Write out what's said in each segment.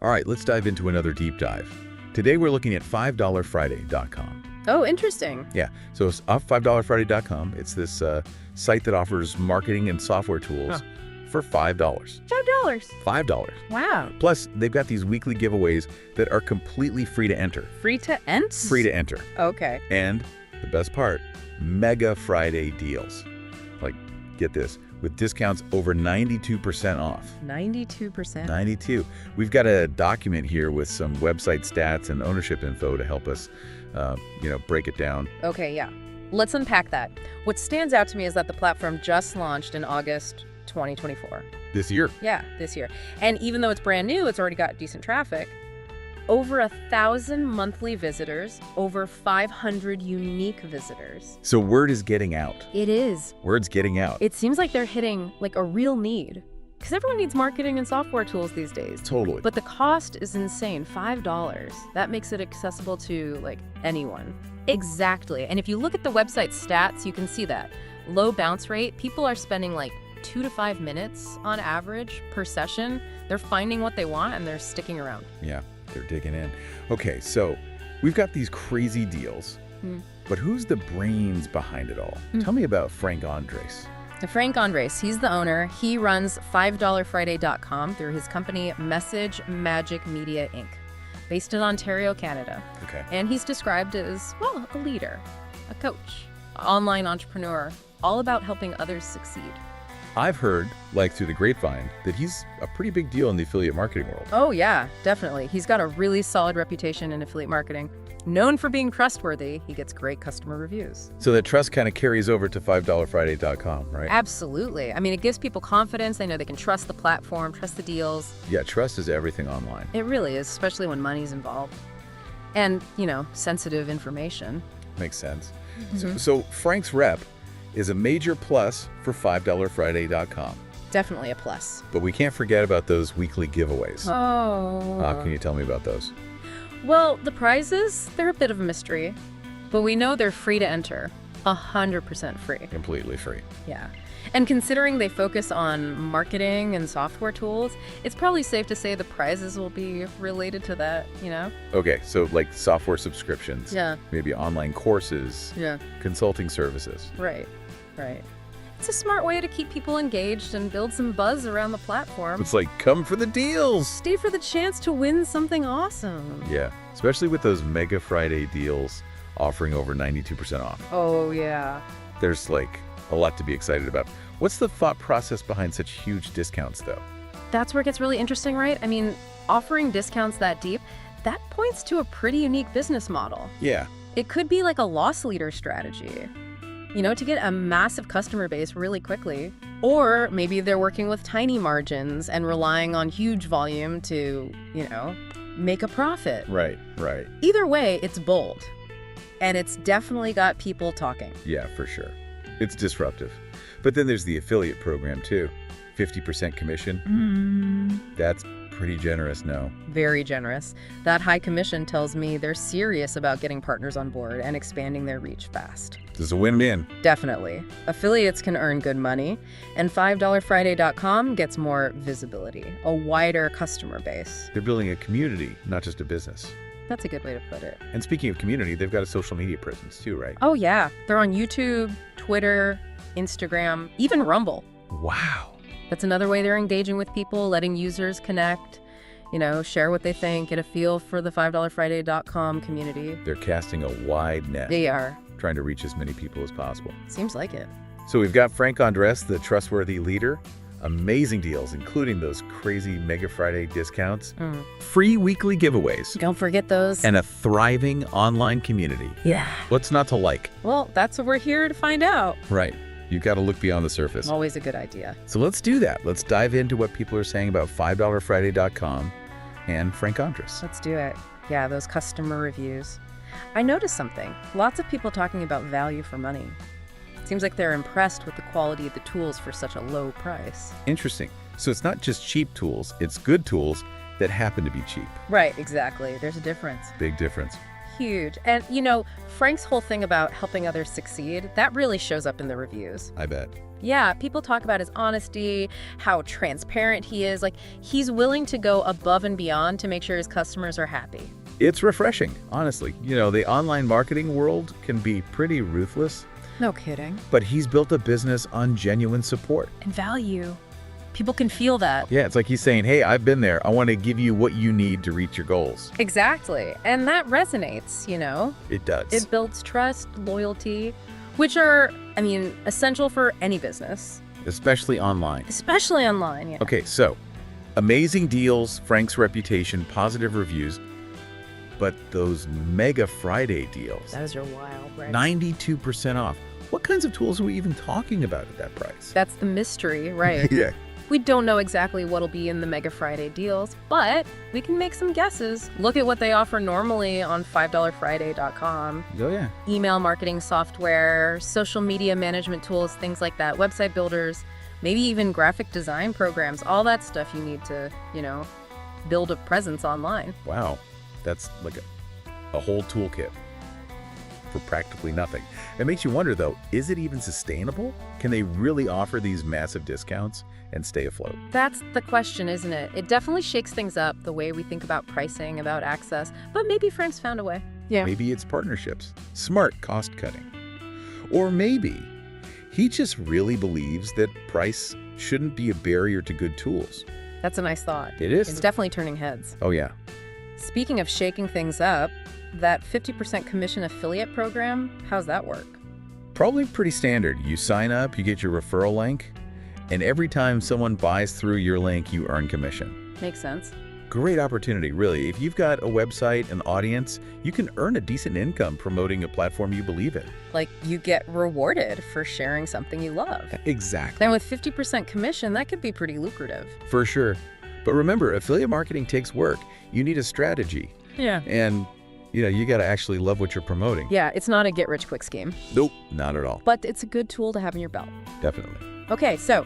All right, let's dive into another deep dive. Today we're looking at $5friday.com. Oh, interesting. Yeah, so it's off $5friday.com. It's this site that offers marketing and software tools for $5. $5. $5. Wow. Plus, they've got these weekly giveaways that are completely free to enter. Free to ent? Free to enter. Okay. And the best part, Mega Friday deals. Like, get this, with discounts over 92% off. 92%. 92. We've got a document here with some website stats and ownership info to help us, break it down. Okay, yeah. Let's unpack that. What stands out to me is that the platform just launched in August 2024. This year. Yeah, this year. And even though it's brand new, it's already got decent traffic. Over 1,000 monthly visitors, over 500 unique visitors. So word is getting out. It is. Word's getting out. It seems like they're hitting like a real need. Because everyone needs marketing and software tools these days. Totally. But the cost is insane, $5. That makes it accessible to like anyone. Exactly. And if you look at the website stats, you can see that. Low bounce rate, people are spending like 2 to 5 minutes on average per session. They're finding what they want and they're sticking around. Yeah, they're digging in. Okay, so we've got these crazy deals, but who's the brains behind it all? Tell me about Frank Andres. Frank Andres, he's the owner. He runs $5friday.com through his company Message Magic Media Inc., based in Ontario, Canada. Okay. And he's described as, well, a leader, a coach, online entrepreneur, all about helping others succeed. I've heard, like through the grapevine, that he's a pretty big deal in the affiliate marketing world. Oh, yeah, definitely. He's got a really solid reputation in affiliate marketing. Known for being trustworthy, he gets great customer reviews. So that trust kind of carries over to $5friday.com, right? Absolutely. I mean, it gives people confidence. They know they can trust the platform, trust the deals. Yeah, trust is everything online. It really is, especially when money's involved. And, sensitive information. Makes sense. So Frank's rep is a major plus for $5friday.com. Definitely a plus. But we can't forget about those weekly giveaways. Oh. Can you tell me about those? Well, the prizes, they're a bit of a mystery, but we know they're free to enter. 100% free. Completely free. Yeah. And considering they focus on marketing and software tools, it's probably safe to say the prizes will be related to that, Okay, so like software subscriptions. Yeah. Maybe online courses. Yeah. Consulting services. Right. It's a smart way to keep people engaged and build some buzz around the platform. It's like, come for the deals. Stay for the chance to win something awesome. Yeah, especially with those Mega Friday deals offering over 92% off. Oh, yeah. There's like a lot to be excited about. What's the thought process behind such huge discounts, though? That's where it gets really interesting, right? I mean, offering discounts that deep, that points to a pretty unique business model. Yeah. It could be like a loss leader strategy, to get a massive customer base really quickly. Or maybe they're working with tiny margins and relying on huge volume to, make a profit. Right. Either way, it's bold. And it's definitely got people talking. Yeah, for sure. It's disruptive. But then there's the affiliate program, too. 50% commission. That's pretty generous, no? Very generous. That high commission tells me they're serious about getting partners on board and expanding their reach fast. This is a win-win. Definitely. Affiliates can earn good money, and $5friday.com gets more visibility, a wider customer base. They're building a community, not just a business. That's a good way to put it. And speaking of community, they've got a social media presence, too, right? Oh, yeah. They're on YouTube, Twitter, Instagram, even Rumble. Wow. That's another way they're engaging with people, letting users connect, share what they think, get a feel for the $5friday.com community. They're casting a wide net. They are. Trying to reach as many people as possible. Seems like it. So we've got Frank Andres, the trustworthy leader. Amazing deals, including those crazy Mega Friday discounts. Free weekly giveaways. Don't forget those. And a thriving online community. Yeah. What's not to like? Well, that's what we're here to find out. Right. You got to look beyond the surface. Always a good idea. So let's do that. Let's dive into what people are saying about $5friday.com and Frank Andres. Let's do it. Yeah, those customer reviews. I noticed something. Lots of people talking about value for money. Seems like they're impressed with the quality of the tools for such a low price. Interesting. So it's not just cheap tools, it's good tools that happen to be cheap. Right, exactly. There's a difference. Big difference. huge. And, you know, Frank's whole thing about helping others succeed, that really shows up in the reviews. I bet. Yeah, people talk about his honesty, how transparent he is. Like, he's willing to go above and beyond to make sure his customers are happy. It's refreshing, honestly. You know, the online marketing world can be pretty ruthless. No kidding. But he's built a business on genuine support. And value. People can feel that. Yeah, it's like he's saying, hey, I've been there. I want to give you what you need to reach your goals. Exactly. And that resonates, you know? It does. It builds trust, loyalty, which are, I mean, essential for any business. Especially online. Especially online, yeah. Okay, so amazing deals, Frank's reputation, positive reviews, but those Mega Friday deals. Those are wild, right? 92% off. What kinds of tools are we even talking about at that price? That's the mystery, right? Yeah. We don't know exactly what'll be in the Mega Friday deals, but we can make some guesses. Look at what they offer normally on $5friday.com. Oh, yeah. Email marketing software, social media management tools, things like that, website builders, maybe even graphic design programs, all that stuff you need to, you know, build a presence online. Wow. That's like a whole toolkit for practically nothing. It makes you wonder, though, is it even sustainable? Can they really offer these massive discounts and stay afloat? That's the question, isn't it? It definitely shakes things up, the way we think about pricing, about access, but maybe Frank's found a way. Yeah. Maybe it's partnerships, smart cost cutting. Or maybe he just really believes that price shouldn't be a barrier to good tools. That's a nice thought. It is. It's definitely turning heads. Oh, yeah. Speaking of shaking things up, that 50% commission affiliate program, how's that work? Probably pretty standard. You sign up, you get your referral link, and every time someone buys through your link, you earn commission. Makes sense. Great opportunity, really. If you've got a website, an audience, you can earn a decent income promoting a platform you believe in. Like, you get rewarded for sharing something you love. Exactly. Then with 50% commission, that could be pretty lucrative. For sure. But remember, affiliate marketing takes work. You need a strategy. Yeah. And you know, you got to actually love what you're promoting. Yeah, it's not a get-rich-quick scheme. Nope, not at all. But it's a good tool to have in your belt. Definitely. Okay, so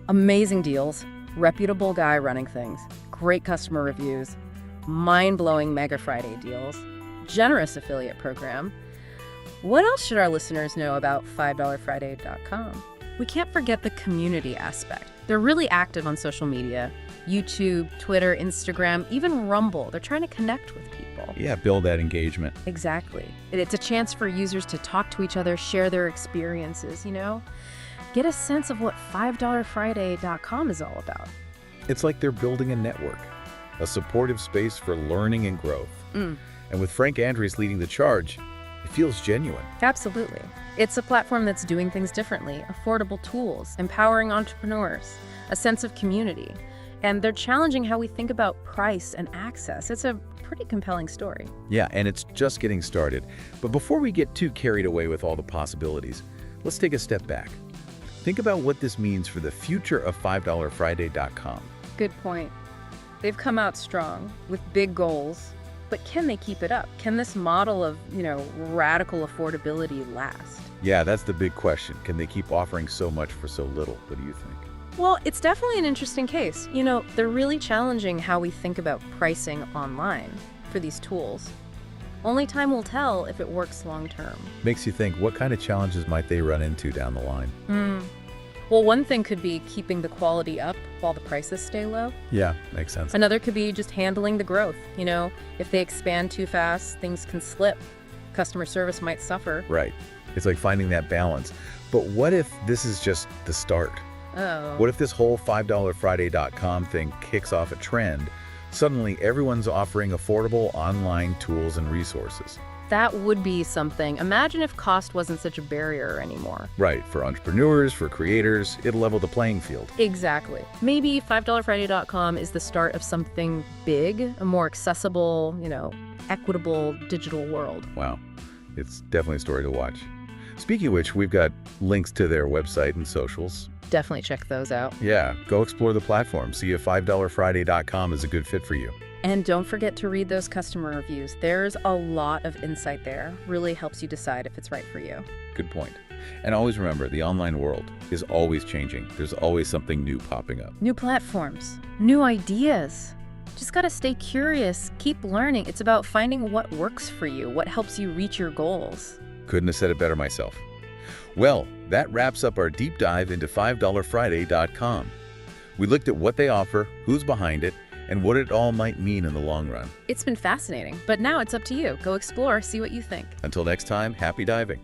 amazing deals, reputable guy running things, great customer reviews, mind-blowing Mega Friday deals, generous affiliate program. What else should our listeners know about $5friday.com? We can't forget the community aspect. They're really active on social media. YouTube, Twitter, Instagram, even Rumble. They're trying to connect with people. Yeah, build that engagement. Exactly. It's a chance for users to talk to each other, share their experiences, you know? Get a sense of what $5friday.com is all about. It's like they're building a network, a supportive space for learning and growth. And with Frank Andrews leading the charge, it feels genuine. Absolutely. It's a platform that's doing things differently, affordable tools, empowering entrepreneurs, a sense of community. And they're challenging how we think about price and access. It's a pretty compelling story. Yeah, and it's just getting started. But before we get too carried away with all the possibilities, let's take a step back. Think about what this means for the future of $5friday.com. Good point. They've come out strong with big goals, but can they keep it up? Can this model of, you know, radical affordability last? Yeah, that's the big question. Can they keep offering so much for so little? What do you think? Well, it's definitely an interesting case. You know, they're really challenging how we think about pricing online for these tools. Only time will tell if it works long term. Makes you think, what kind of challenges might they run into down the line? Well, one thing could be keeping the quality up while the prices stay low. Yeah, makes sense. Another could be just handling the growth. You know, if they expand too fast, things can slip. Customer service might suffer. Right. It's like finding that balance. But what if this is just the start? Oh. What if this whole $5friday.com thing kicks off a trend? Suddenly, everyone's offering affordable online tools and resources. That would be something. Imagine if cost wasn't such a barrier anymore. Right, for entrepreneurs, for creators, it'll level the playing field. Exactly. Maybe $5friday.com is the start of something big, a more accessible, you know, equitable digital world. Wow, it's definitely a story to watch. Speaking of which, we've got links to their website and socials. Definitely check those out. Yeah, go explore the platform. See if $5friday.com is a good fit for you. And don't forget to read those customer reviews. There's a lot of insight there. Really helps you decide if it's right for you. Good point. And always remember, the online world is always changing. There's always something new popping up. New platforms, new ideas, Just gotta stay curious, keep learning. It's about finding what works for you, what helps you reach your goals. Couldn't have said it better myself. Well, that wraps up our deep dive into $5friday.com. We looked at what they offer, who's behind it, and what it all might mean in the long run. It's been fascinating, but now it's up to you. Go explore, see what you think. Until next time, happy diving.